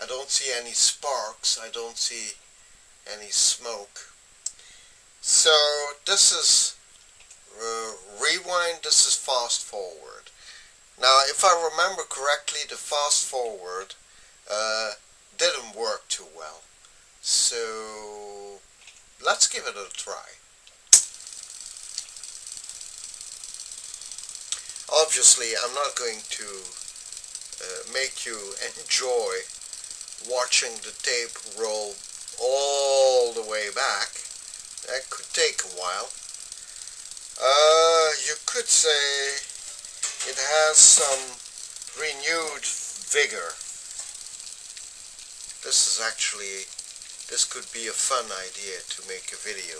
I don't see any sparks, I don't see any smoke. So this is rewind, this is fast forward. Now if I remember correctly, the fast forward didn't work too well. So let's give it a try. Obviously I'm not going to make you enjoy watching the tape roll all the way back. That could take a while. You could say it has some renewed vigor. This could be a fun idea to make a video.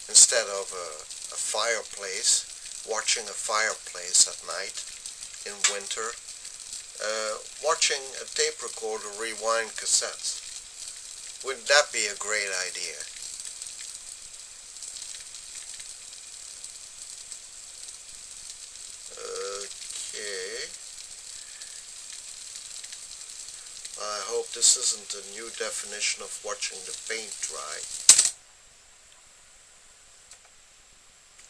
Instead of a fireplace, watching a fireplace at night in winter, watching a tape recorder rewind cassettes. Wouldn't that be a great idea? Okay. I hope this isn't a new definition of watching the paint dry.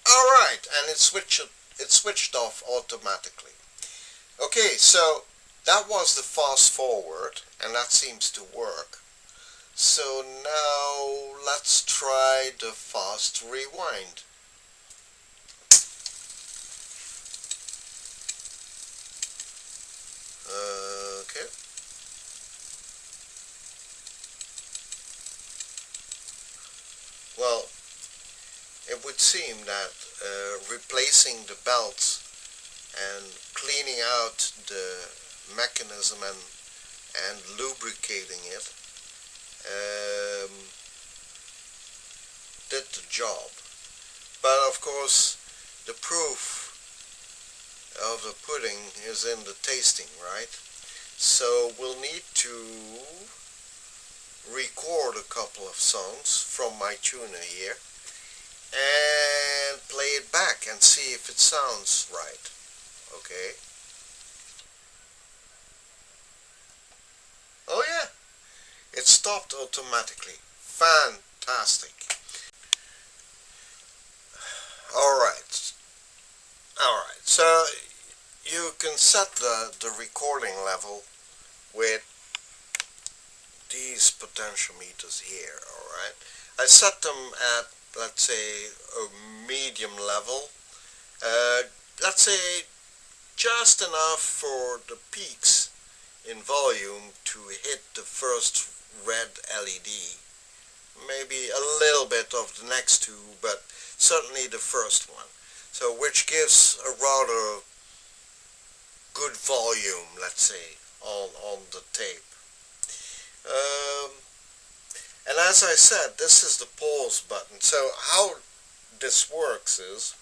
Alright, and it switched off automatically. Okay, so that was the fast forward, and that seems to work. So now let's try the fast rewind. Okay. Well, it would seem that replacing the belts and cleaning out the mechanism and lubricating it did the job. But of course, the proof of the pudding is in the tasting, right? So we'll need to record a couple of songs from my tuner here and play it back and see if it sounds right. Okay? Oh yeah, it stopped automatically. Fantastic. Alright, so you can set the recording level with these potentiometers here, alright? I set them at, let's say, a medium level. Let's say just enough for the peaks in volume to hit the first red LED. Maybe a little bit of the next two, but certainly the first one. So which gives a rather good volume, let's say, on the tape. And as I said, this is the pause button. So how this works is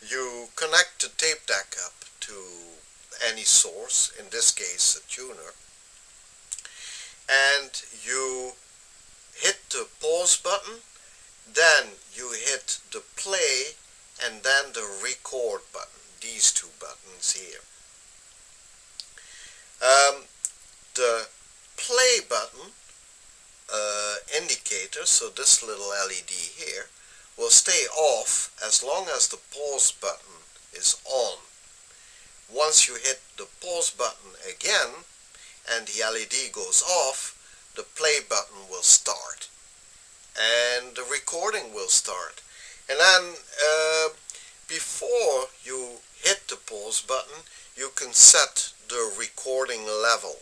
you connect the tape deck up to any source, in this case a tuner, and you hit the pause button, then you hit the play, and then the record button, these two buttons here. The play button indicator, so this little LED here, will stay off as long as the pause button is on. Once you hit the pause button again and the LED goes off, the play button will start and the recording will start. And then before you hit the pause button, you can set the recording level.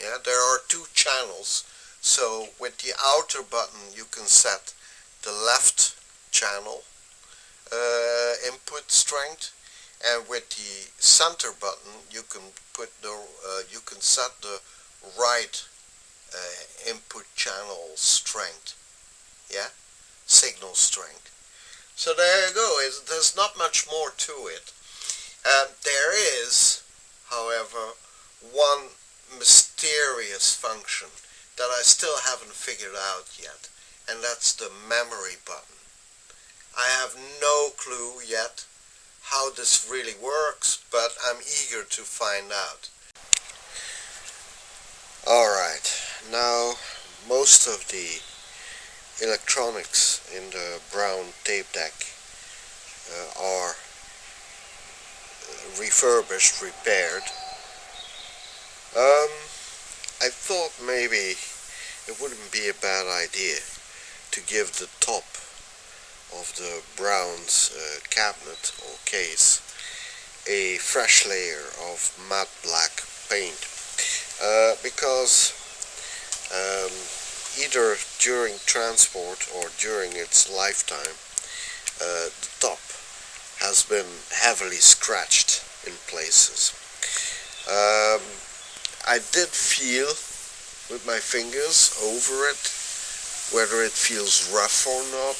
Yeah, there are two channels. So with the outer button you can set the left channel input strength, and with the center button you can set the right input channel strength. Yeah, signal strength. So there you go. There's not much more to it. There is, however, one mysterious function that I still haven't figured out yet, and that's the memory button. I have no clue yet how this really works, but I'm eager to find out. Alright, now most of the electronics in the Braun tape deck are refurbished, repaired, I thought maybe it wouldn't be a bad idea to give the top of the Braun's cabinet or case a fresh layer of matte black paint, because either during transport or during its lifetime the top has been heavily scratched in places. I did feel with my fingers over it whether it feels rough or not,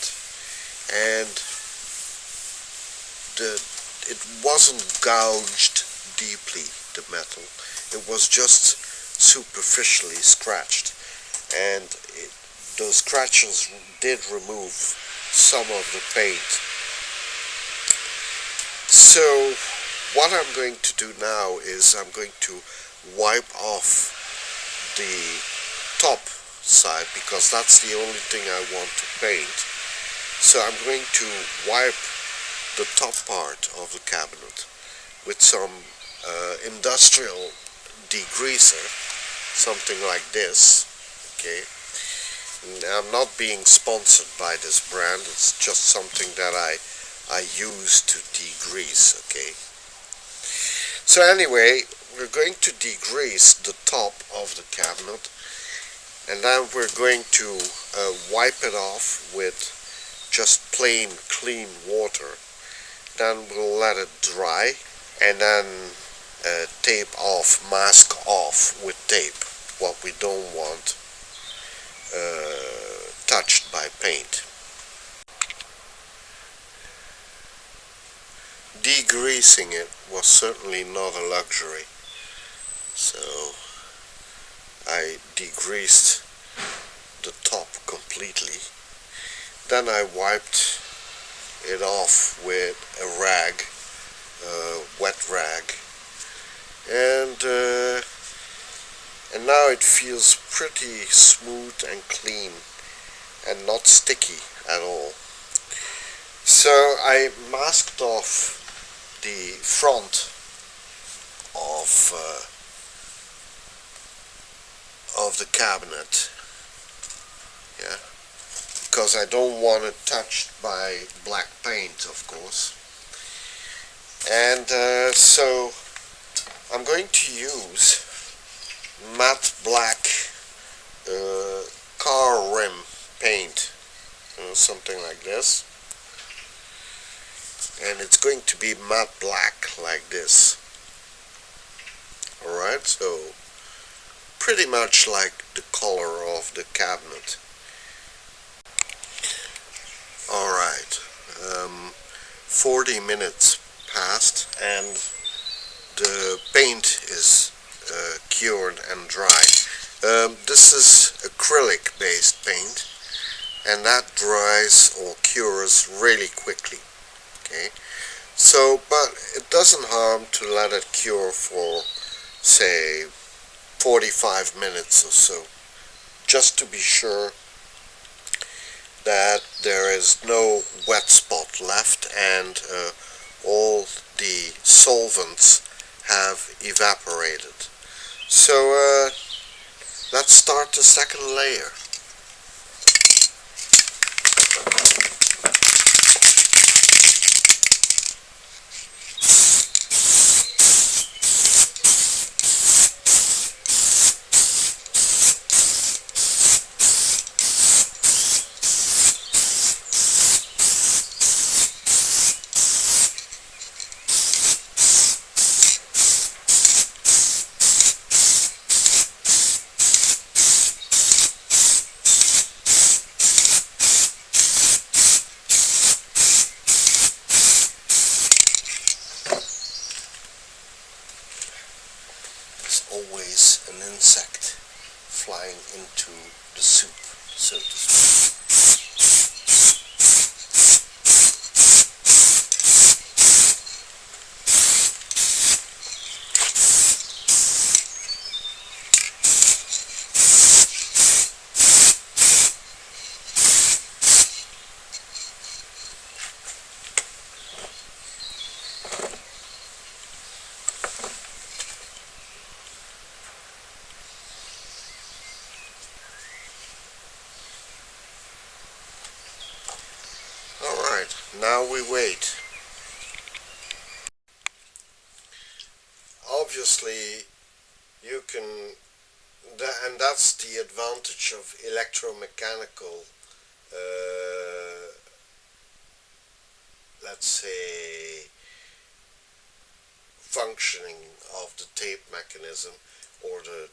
and it wasn't gouged deeply, the metal. It was just superficially scratched, and those scratches did remove some of the paint. So what I'm going to do now is I'm going to wipe off the top side, because that's the only thing I want to paint. So I'm going to wipe the top part of the cabinet with some industrial degreaser, something like this. Okay, and I'm not being sponsored by this brand, it's just something that I use to degrease. Okay, so anyway, we're going to degrease the top of the cabinet, and then we're going to wipe it off with just plain clean water. Then we'll let it dry, and then tape off, mask off with tape what we don't want touched by paint. Degreasing it was certainly not a luxury, so I degreased the top completely. Then I wiped it off with a rag, wet rag, and now it feels pretty smooth and clean and not sticky at all. So I masked off the front of the cabinet, yeah, because I don't want it touched by black paint, of course. And so I'm going to use matte black car rim paint, something like this, and it's going to be matte black like this. Alright, so pretty much like the color of the cabinet. Alright, 40 minutes passed and the paint is cured and dry. This is acrylic based paint, and that dries or cures really quickly. Okay, so but it doesn't harm to let it cure for say 45 minutes or so, just to be sure that there is no wet spot left and all the solvents have evaporated. So let's start the second layer. Always an insect flying into the soup, so to speak. Now we wait. Obviously, you can, and that's the advantage of electromechanical, let's say, functioning of the tape mechanism or the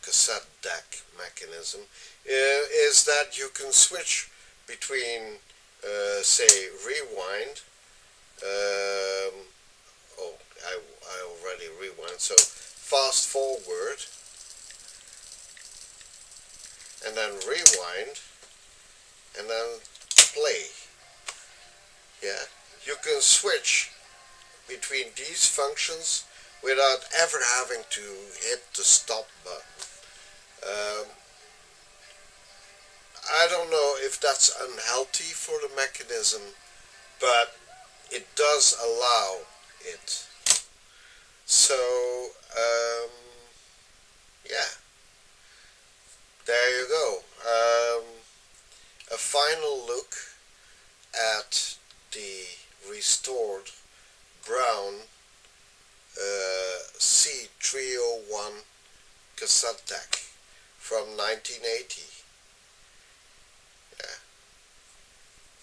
cassette deck mechanism, is that you can switch between, say, rewind. Oh, I already rewind. So fast forward and then rewind and then play. Yeah, you can switch between these functions without ever having to hit the stop button. Um, I don't know if that's unhealthy for the mechanism, but it does allow it. So, yeah, there you go. A final look at the restored Braun C-301 cassette deck from 1980. Yeah,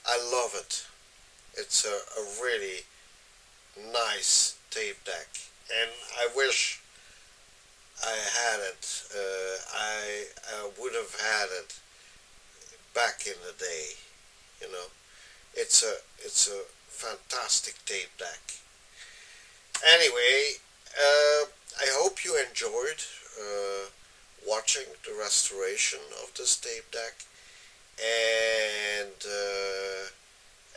I love it. It's a really nice tape deck, and I wish I had it. I would have had it back in the day. You know, it's a fantastic tape deck. Anyway, I hope you enjoyed watching the restoration of this tape deck,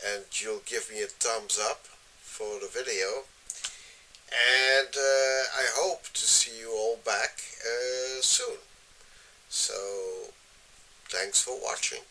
and you'll give me a thumbs up for the video, and I hope to see you all back soon. So thanks for watching.